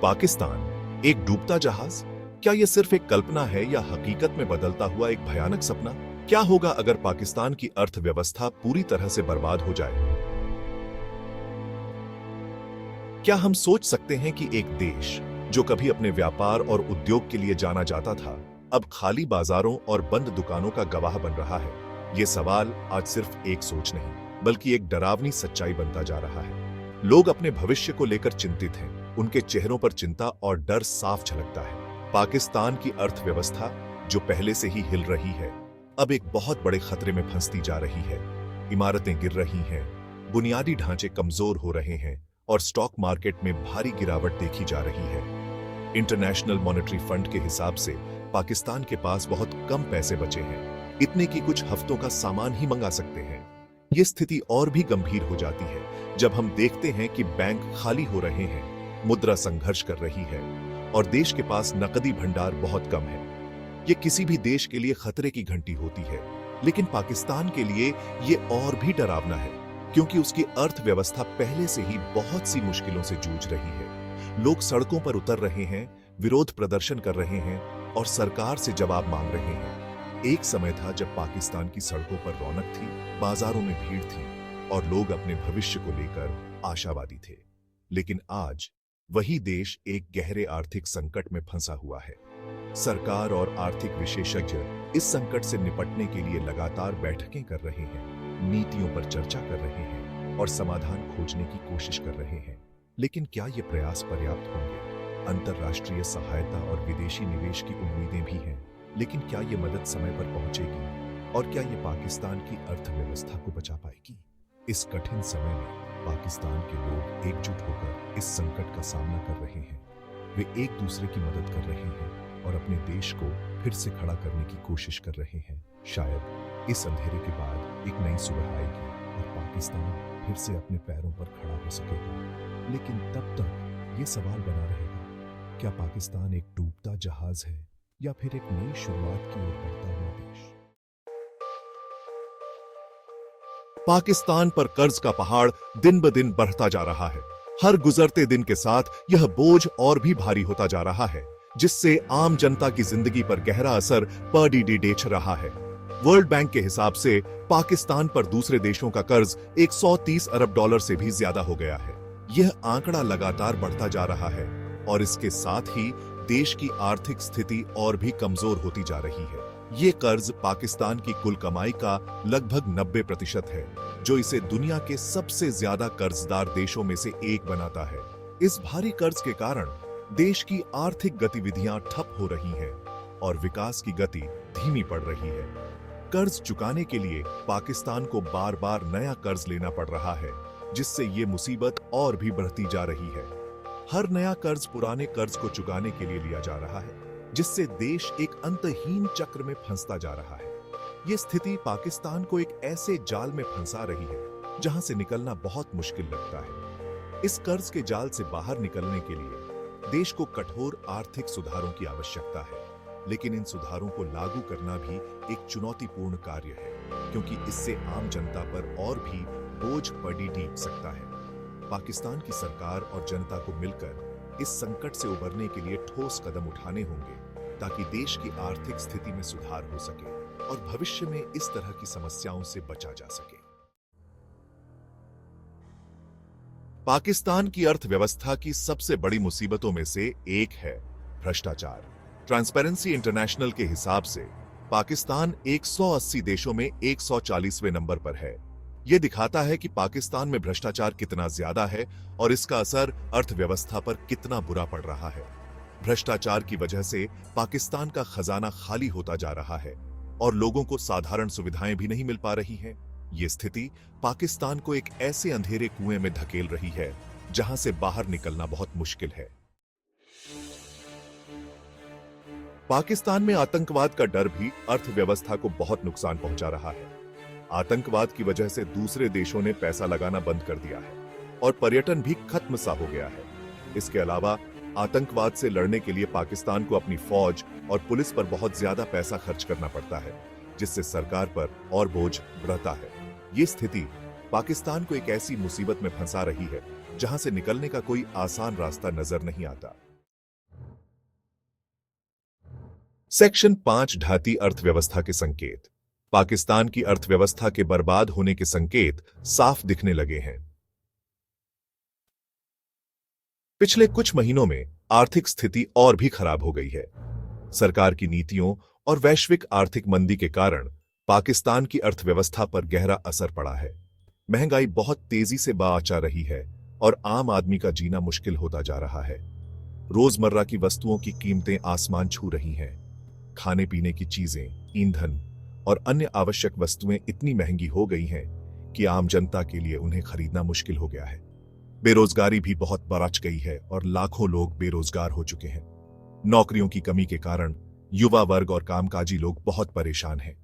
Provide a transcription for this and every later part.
पाकिस्तान एक डूबता जहाज? क्या यह सिर्फ एक कल्पना है या हकीकत में बदलता हुआ एक भयानक सपना? क्या होगा अगर पाकिस्तान की अर्थव्यवस्था पूरी तरह से बर्बाद हो जाए? क्या हम सोच सकते हैं कि एक देश जो कभी अपने व्यापार और उद्योग के लिए जाना जाता था, अब खाली बाजारों और बंद दुकानों का गवाह बन रहा है? यह सवाल आज सिर्फ एक सोच नहीं, बल्कि एक डरावनी सच्चाई बनता जा रहा है। लोग अपने भविष्य को लेकर चिंतित हैं। उनके चेहरों पर चिंता और डर साफ झलकता है। पाकिस्तान की अर्थव्यवस्था, जो पहले से ही हिल रही है, अब एक बहुत बड़े खतरे में फंसती जा रही है। इमारतें गिर रही हैं, बुनियादी ढांचे कमजोर हो रहे हैं और स्टॉक मार्केट में भारी गिरावट देखी जा रही है। इंटरनेशनल मॉनेटरी फंड के हिसाब से पाकिस्तान के पास बहुत कम पैसे बचे हैं, इतने कि कुछ हफ्तों का सामान ही मंगा सकते हैं। ये स्थिति और भी गंभीर हो जाती है जब हम देखते हैं कि बैंक खाली हो रहे हैं, मुद्रा संघर्ष कर रही है और देश के पास नकदी भंडार बहुत कम है। ये किसी भी देश के लिए खतरे की घंटी होती है, लेकिन पाकिस्तान के लिए ये और भी डरावना है, क्योंकि उसकी अर्थव्यवस्था पहले से ही बहुत सी मुश्किलों से जूझ रही है। लोग सड़कों पर उतर रहे हैं, विरोध प्रदर्शन कर रहे हैं और सरकार से जवाब मांग रहे हैं। एक समय था जब पाकिस्तान की सड़कों पर रौनक थी, बाजारों में भीड़ थी और लोग अपने भविष्य को लेकर आशावादी थे। लेकिन आज वही देश एक गहरे आर्थिक संकट में फंसा हुआ है। सरकार और आर्थिक विशेषज्ञ इस संकट से निपटने के लिए लगातार बैठकें कर रहे हैं, नीतियों पर चर्चा कर रहे हैं और समाधान खोजने की कोशिश कर रहे हैं। लेकिन क्या ये प्रयास पर्याप्त होंगे? अंतर्राष्ट्रीय सहायता और विदेशी निवेश की उम्मीदें भी हैं, लेकिन क्या ये मदद समय पर पहुंचेगी और क्या ये पाकिस्तान की अर्थव्यवस्था को बचा पाएगी? इस कठिन समय में पाकिस्तान के लोग एकजुट होकर इस संकट का सामना कर रहे हैं। वे एक दूसरे की मदद कर रहे हैं और अपने देश को फिर से खड़ा करने की कोशिश कर रहे हैं। शायद इस अंधेरे के बाद एक नई सुबह आएगी और पाकिस्तान फिर से अपने पैरों पर खड़ा हो सकेगा। लेकिन तब तक ये सवाल बना रहेगा, क्या पाकिस्तान एक डूबता जहाज है या फिर एक नई शुरुआत की ओर बढ़ता हुआ देश? पाकिस्तान पर कर्ज का पहाड़ दिन ब दिन बढ़ता जा रहा है। हर गुजरते दिन के साथ यह बोझ और भी भारी होता जा रहा है, जिससे आम जनता की जिंदगी पर गहरा असर पड़ रहा है। वर्ल्ड बैंक के हिसाब से पाकिस्तान पर दूसरे देशों का कर्ज 130 अरब डॉलर से भी ज्यादा हो गया है। यह आंकड़ा लगातार बढ़ता जा रहा है और इसके साथ ही देश की आर्थिक स्थिति और भी कमजोर होती जा रही है। ये कर्ज पाकिस्तान की कुल कमाई का लगभग 90% है, जो इसे दुनिया के सबसे ज्यादा कर्जदार देशों में से एक बनाता है। इस भारी कर्ज के कारण देश की आर्थिक गतिविधियां ठप हो रही हैं और विकास की गति धीमी पड़ रही है। कर्ज चुकाने के लिए पाकिस्तान को बार बार नया कर्ज लेना पड़ रहा है, जिससे ये मुसीबत और भी बढ़ती जा रही है। हर नया कर्ज पुराने कर्ज को चुकाने के लिए लिया जा रहा है, जिससे देश एक अंतहीन चक्र में फंसता जा रहा है। ये स्थिति पाकिस्तान को एक ऐसे जाल में फंसा रही है जहां से निकलना बहुत मुश्किल लगता है। इस कर्ज के जाल से बाहर निकलने के लिए देश को कठोर आर्थिक सुधारों की आवश्यकता है, लेकिन इन सुधारों को लागू करना भी एक चुनौतीपूर्ण कार्य है, क्योंकि इससे आम जनता पर और भी बोझ पड़ सकता है। पाकिस्तान की सरकार और जनता को मिलकर इस संकट से उबरने के लिए ठोस कदम उठाने होंगे, ताकि देश की आर्थिक स्थिति में सुधार हो सके और भविष्य में इस तरह की समस्याओं से बचा जा सके। पाकिस्तान की अर्थव्यवस्था की सबसे बड़ी मुसीबतों में से एक है भ्रष्टाचार। ट्रांसपेरेंसी इंटरनेशनल के हिसाब से पाकिस्तान 180 देशों में 140वें नंबर पर है। यह दिखाता है कि पाकिस्तान में भ्रष्टाचार कितना ज्यादा है और इसका असर अर्थव्यवस्था पर कितना बुरा पड़ रहा है। भ्रष्टाचार की वजह से पाकिस्तान का खजाना खाली होता जा रहा है और लोगों को साधारण सुविधाएं भी नहीं मिल पा रही हैं। ये स्थिति पाकिस्तान को एक ऐसे अंधेरे कुएं में धकेल रही है जहां से बाहर निकलना बहुत मुश्किल है। पाकिस्तान में आतंकवाद का डर भी अर्थव्यवस्था को बहुत नुकसान पहुंचा रहा है। आतंकवाद की वजह से दूसरे देशों ने पैसा लगाना बंद कर दिया है और पर्यटन भी खत्म सा हो गया है। इसके अलावा आतंकवाद से लड़ने के लिए पाकिस्तान को अपनी फौज और पुलिस पर बहुत ज्यादा पैसा खर्च करना पड़ता है, जिससे सरकार पर और बोझ बढ़ता है। ये स्थिति पाकिस्तान को एक ऐसी मुसीबत में फंसा रही है जहां से निकलने का कोई आसान रास्ता नजर नहीं आता। सेक्शन 5 ढाती अर्थव्यवस्था के संकेत। पाकिस्तान की अर्थव्यवस्था के बर्बाद होने के संकेत साफ दिखने लगे हैं। पिछले कुछ महीनों में आर्थिक स्थिति और भी खराब हो गई है। सरकार की नीतियों और वैश्विक आर्थिक मंदी के कारण पाकिस्तान की अर्थव्यवस्था पर गहरा असर पड़ा है। महंगाई बहुत तेजी से बाचा रही है और आम आदमी का जीना मुश्किल होता जा रहा है। रोजमर्रा की वस्तुओं की कीमतें आसमान छू रही हैं। खाने पीने की चीजें, ईंधन और अन्य आवश्यक वस्तुएं इतनी महंगी हो गई हैं कि आम जनता के लिए उन्हें खरीदना मुश्किल हो गया है। बेरोजगारी भी बहुत बढ़ गई है और लाखों लोग बेरोजगार हो चुके हैं। नौकरियों की कमी के कारण युवा वर्ग और कामकाजी लोग बहुत परेशान हैं।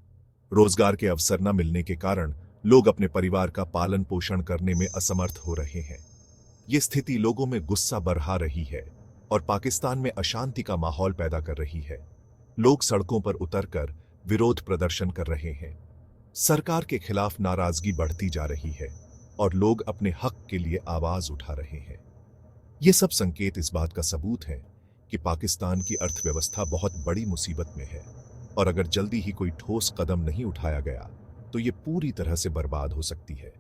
रोजगार के अवसर न मिलने के कारण लोग अपने परिवार का पालन पोषण करने में असमर्थ हो रहे हैं। ये स्थिति लोगों में गुस्सा बढ़ा रही है और पाकिस्तान में अशांति का माहौल पैदा कर रही है। लोग सड़कों पर उतरकर विरोध प्रदर्शन कर रहे हैं। सरकार के खिलाफ नाराजगी बढ़ती जा रही है और लोग अपने हक के लिए आवाज उठा रहे हैं। ये सब संकेत इस बात का सबूत है कि पाकिस्तान की अर्थव्यवस्था बहुत बड़ी मुसीबत में है और अगर जल्दी ही कोई ठोस कदम नहीं उठाया गया तो ये पूरी तरह से बर्बाद हो सकती है।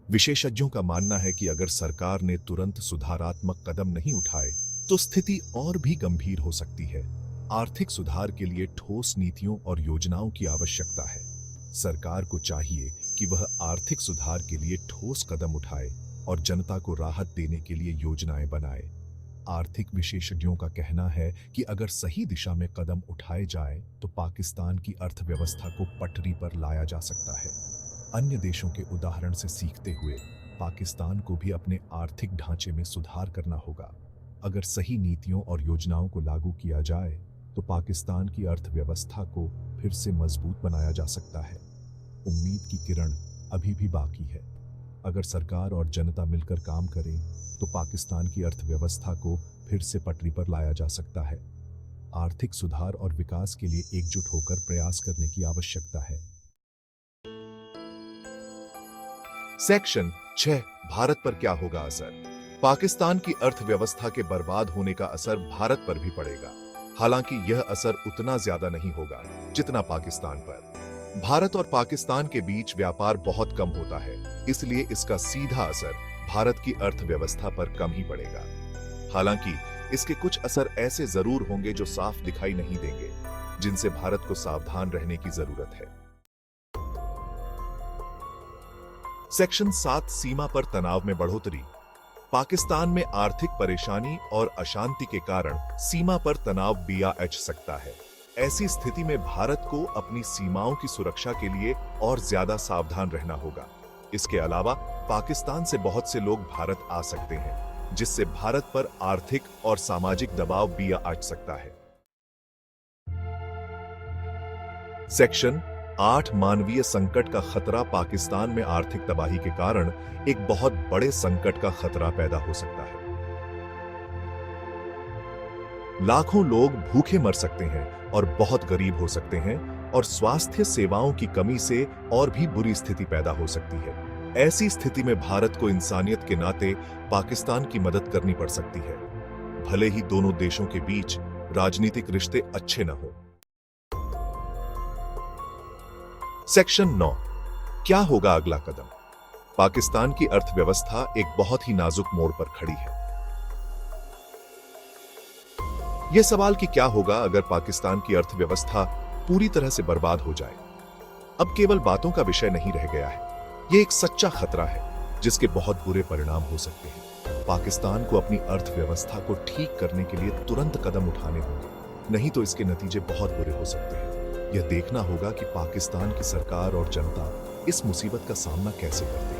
विशेषज्ञों का मानना है कि अगर सरकार ने तुरंत सुधारात्मक कदम नहीं उठाए तो स्थिति और भी गंभीर हो सकती है। आर्थिक सुधार के लिए ठोस नीतियों और योजनाओं की आवश्यकता है। सरकार को चाहिए कि वह आर्थिक सुधार के लिए ठोस कदम उठाए और जनता को राहत देने के लिए योजनाएं बनाए। आर्थिक विशेषज्ञों का कहना है कि अगर सही दिशा में कदम उठाए जाए तो पाकिस्तान की अर्थव्यवस्था को पटरी पर लाया जा सकता है। अन्य देशों के उदाहरण से सीखते हुए पाकिस्तान को भी अपने आर्थिक ढांचे में सुधार करना होगा। अगर सही नीतियों और योजनाओं को लागू किया जाए तो पाकिस्तान की अर्थव्यवस्था को फिर से मजबूत बनाया जा सकता है। उम्मीद की किरण अभी भी बाकी है। अगर सरकार और जनता मिलकर काम करें तो पाकिस्तान की अर्थव्यवस्था को फिर से पटरी पर लाया जा सकता है। आर्थिक सुधार और विकास के लिए एकजुट होकर प्रयास करने की आवश्यकता है। सेक्शन 6 भारत पर क्या होगा असर। पाकिस्तान की अर्थव्यवस्था के बर्बाद होने का असर भारत पर भी पड़ेगा। हालांकि यह असर उतना ज्यादा नहीं होगा जितना पाकिस्तान पर। भारत और पाकिस्तान के बीच व्यापार बहुत कम होता है, इसलिए इसका सीधा असर भारत की अर्थव्यवस्था पर कम ही पड़ेगा। हालांकि इसके कुछ असर ऐसे जरूर होंगे जो साफ दिखाई नहीं देंगे, जिनसे भारत को सावधान रहने की जरूरत है। सेक्शन 7 सीमा पर तनाव में बढ़ोतरी। पाकिस्तान में आर्थिक परेशानी और अशांति के कारण सीमा पर तनाव बढ़ सकता है। ऐसी स्थिति में भारत को अपनी सीमाओं की सुरक्षा के लिए और ज्यादा सावधान रहना होगा। इसके अलावा पाकिस्तान से बहुत से लोग भारत आ सकते हैं, जिससे भारत पर आर्थिक और सामाजिक दबाव भी आ सकता है। सेक्शन 8 मानवीय संकट का खतरा। पाकिस्तान में आर्थिक तबाही के कारण एक बहुत बड़े संकट का खतरा पैदा हो सकता है। लाखों लोग भूखे मर सकते हैं और बहुत गरीब हो सकते हैं और स्वास्थ्य सेवाओं की कमी से और भी बुरी स्थिति पैदा हो सकती है। ऐसी स्थिति में भारत को इंसानियत के नाते पाकिस्तान की मदद करनी पड़ सकती है, भले ही दोनों देशों के बीच राजनीतिक रिश्ते अच्छे न हो। सेक्शन 9 क्या होगा अगला कदम। पाकिस्तान की अर्थव्यवस्था एक बहुत ही नाजुक मोड़ पर खड़ी है। यह सवाल कि क्या होगा अगर पाकिस्तान की अर्थव्यवस्था पूरी तरह से बर्बाद हो जाए, अब केवल बातों का विषय नहीं रह गया है। यह एक सच्चा खतरा है जिसके बहुत बुरे परिणाम हो सकते हैं। पाकिस्तान को अपनी अर्थव्यवस्था को ठीक करने के लिए तुरंत कदम उठाने होंगे, नहीं तो इसके नतीजे बहुत बुरे हो सकते हैं। यह देखना होगा कि पाकिस्तान की सरकार और जनता इस मुसीबत का सामना कैसे करते हैं।